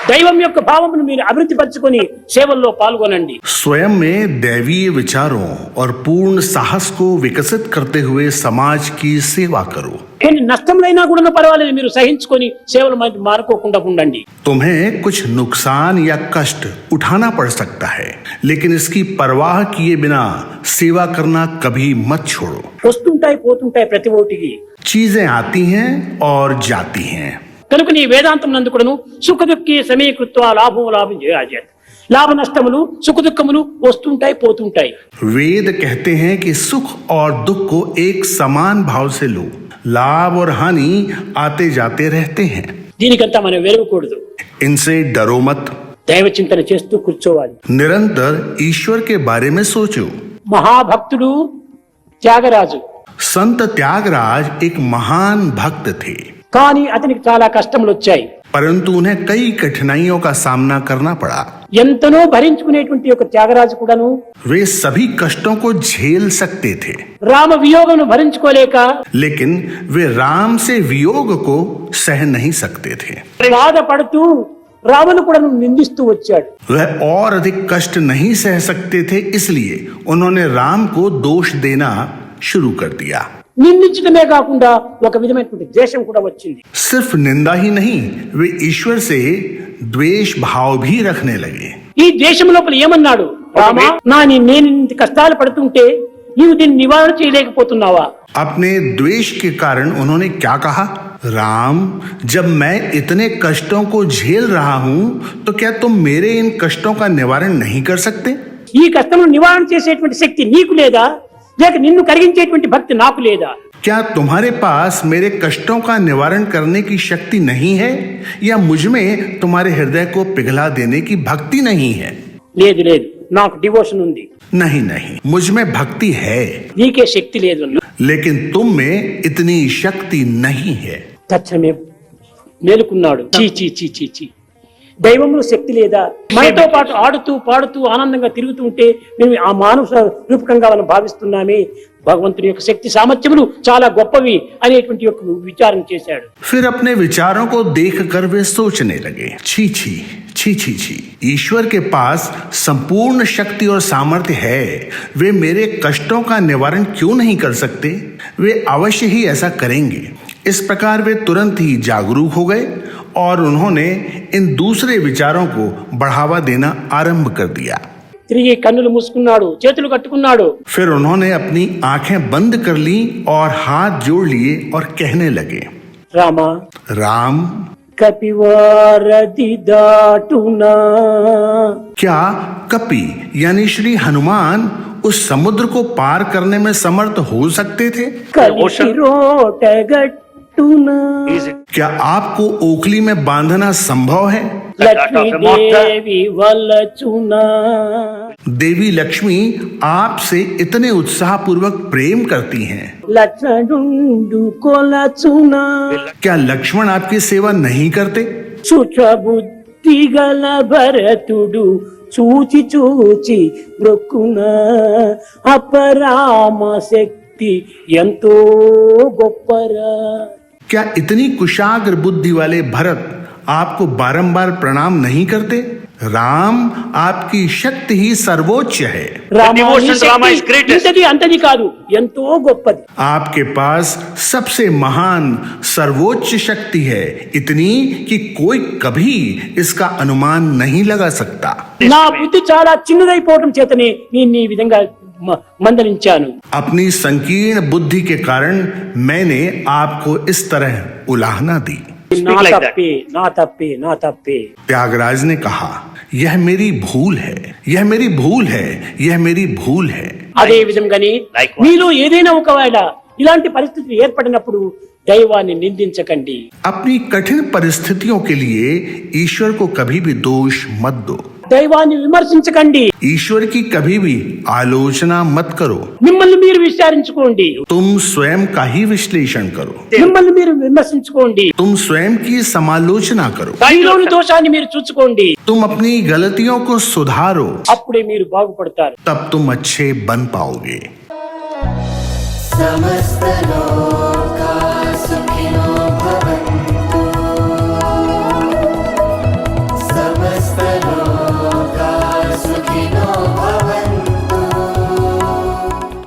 దైవం యొక్క భావమును మీరు అభివృద్ధి పరచుకొని సేవల్లో పాల్గొనండి. स्वयं में दैवीय विचारों और पूर्ण साहस को विकसित करते हुए समाज की सेवा करो. కొన్ని నష్టములైనా కూడా పర్వాలేదు, మీరు సహించుకొని సేవలు మానుకోకుండా ఉండండి. तुम्हें कुछ नुकसान या कष्ट उठाना पड़ सकता है, लेकिन इसकी परवाह किए बिना सेवा करना कभी मत छोड़ो. వస్తుంటాయి పోతుంటాయి ప్రతి ఒక్కటికి. चीजें आती हैं और जाती हैं. కనుక నీ వేదాంతం నందు కూడాను సుఖ దుఃఖీ సమీకృత్వ లాభం లాభం చేయాలి. లాభ నష్టములు సుఖ దుఃఖములు వస్తుంటాయి పోతుంటాయి. वेद कहते हैं कि सुख और दुख को एक समान भाव से लो. लाभ और हानि आते जाते रहते हैं. దీనికంతా మనం వెరవకూడదు. इनसे डरो मत. దైవ చింతన చేస్తూ కూర్చోవాలి. निरंतर ईश्वर के बारे में सोचो. మహాభక్తుడు త్యాగరాజు. संत त्यागराज एक महान भक्त थे, కానీ అతనికి చాలా కష్టములు వచ్చాయి. परंतु उन्हें कई कठिनाइयों का सामना करना पड़ा. ఎంతనో భరించుకునేటువంటి ఒక త్యాగరాజు కూడాను वे सभी कष्टों को झेल सकते थे, రామ వియోగమును భరించుకోలేక लेकिन वे राम से वियोग को सह नहीं सकते थे. బాధపడుతూ రామును కూడా నిందిస్తూ వచ్చాడు. वह और अधिक कष्ट नहीं सह सकते थे, इसलिए उन्होंने राम को दोष देना शुरू कर दिया. నిందించడమే కాకుండా ఒక విధమైనటువంటి ద్వేషం కూడా వచ్చింది. सिर्फ निंदा ही नहीं, वे ईश्वर से द्वेष भाव भी रखने लगे. ఈ ద్వేషం లోపల ఏమన్నాడు, రామా నేను ఇంత కష్టాలు పడుతుంటే నీవు దీన్ని నివారణ చేయలేకపోతున్నావా? अपने द्वेष के कारण उन्होंने क्या कहा, राम जब मैं इतने कष्टों को झेल रहा हूं तो क्या तुम मेरे इन कष्टों का निवारण नहीं कर सकते? ఈ కష్టమును నివారణ చేసేటువంటి శక్తి నీకు లేదా, లేక నిన్ను కరిగించేటువంటి భక్తి నాకు లేదా? क्या तुम्हारे पास मेरे कष्टों का निवारण करने की शक्ति नहीं है, या मुझ में तुम्हारे हृदय को पिघला देने की भक्ति नहीं है? లేదు లేదు, నాకు డివోషన్ ఉంది. नहीं नहीं, मुझ में भक्ति है, నీకే శక్తి లేదు. लेकिन तुम में इतनी शक्ति नहीं है. తక్షణమే మేలుకున్నాడు. చీ చీ చీ చీ చీ, దైవంలో శక్తి లేదా? మనతో పాటు ఆడుతూ పాడుతూ ఆనందంగా తిరుగుతూ ఉంటే మేము ఆ మానవ రూపకంగా మనం భావిస్తున్నామే, భగవంతుని యొక్క శక్తి సామర్థ్యములు చాలా గొప్పవి అనేటువంటి యొక్క విచారం చేశాడు. फिर अपने विचारों को देखकर वे सोचने लगे, छी छी छी छी छी, ईश्वर के पास संपूर्ण शक्ति और सामर्थ्य है, वे मेरे कष्टों का निवारण क्यों नहीं कर सकते? वे अवश्य ही ऐसा करेंगे. इस प्रकार वे तुरंत ही जागरूक हो गए और उन्होंने इन दूसरे विचारों को बढ़ावा देना आरंभ कर दिया. తిరిగి కన్నులు మూసుకున్నాడు, చేతులు కట్టుకున్నాడు. फिर उन्होंने अपनी आंखें बंद कर ली और हाथ जोड़ लिए और कहने लगे, రామా राम కపివారది దాటునా, क्या कपि यानी श्री हनुमान उस समुद्र को पार करने में समर्थ हो सकते थे? కలిసి రోటగట్టునా, क्या आपको ओखली में बांधना संभव है? లక్ష్మీదేవి వలచునా, देवी लक्ष्मी आपसे इतने उत्साह पूर्वक प्रेम करती हैं, లక్ష్మణుండు కొలచునా, क्या लक्ष्मण आपकी सेवा नहीं करते? సుఖబుద్ధి గల భరతుడు చూచి చూచి బ్రొక్కునా, అపరామ శక్తి ఎంతో గొప్పరా. क्या इतनी कुशाग्र बुद्धि वाले भरत आपको बारंबार प्रणाम नहीं करते? राम आपकी शक्ति ही सर्वोच्च है. ఇంతది అంతది కాదు, ఎంతో గొప్పది. आपके पास सबसे महान सर्वोच्च शक्ति है, इतनी कि कोई कभी इसका अनुमान नहीं लगा सकता. నా బుద్ధి చాలా చిన్నదైపోవడం చేతనే నేను ఈ విధంగా మందలించాను. अपनी संकीर्ण बुद्धि के कारण मैंने आपको इस तरह उलाहना दी. నా తప్పే నా తప్పే నా తప్పే. त्यागराज ने कहा, यह मेरी भूल है, यह मेरी भूल है, यह मेरी भूल है. అదే విధంగానే మీలో ఏదైనా ఒకవేళ ఇలాంటి పరిస్థితులు ఏర్పడినప్పుడు దైవాన్ని నిందించకండి. अपनी कठिन परिस्थितियों के लिए ईश्वर को कभी भी दोष मत दो. దైవాన్ని విమర్శించకండి. ईश्वर की कभी भी आलोचना मत करो. మిమ్మల్ని మీరు విచారించుకోండి. तुम स्वयं का ही विश्लेषण करो. మిమ్మల్ని మీరు విమర్శించుకోండి. तुम स्वयं की समालोचना करो. మీలోని దోషాన్ని మీరు చూసుకోండి. तुम अपनी गलतियों को सुधारो, అప్పుడే మీరు బాగుపడతారు. तब तुम अच्छे बन पाओगे. समस्त लोक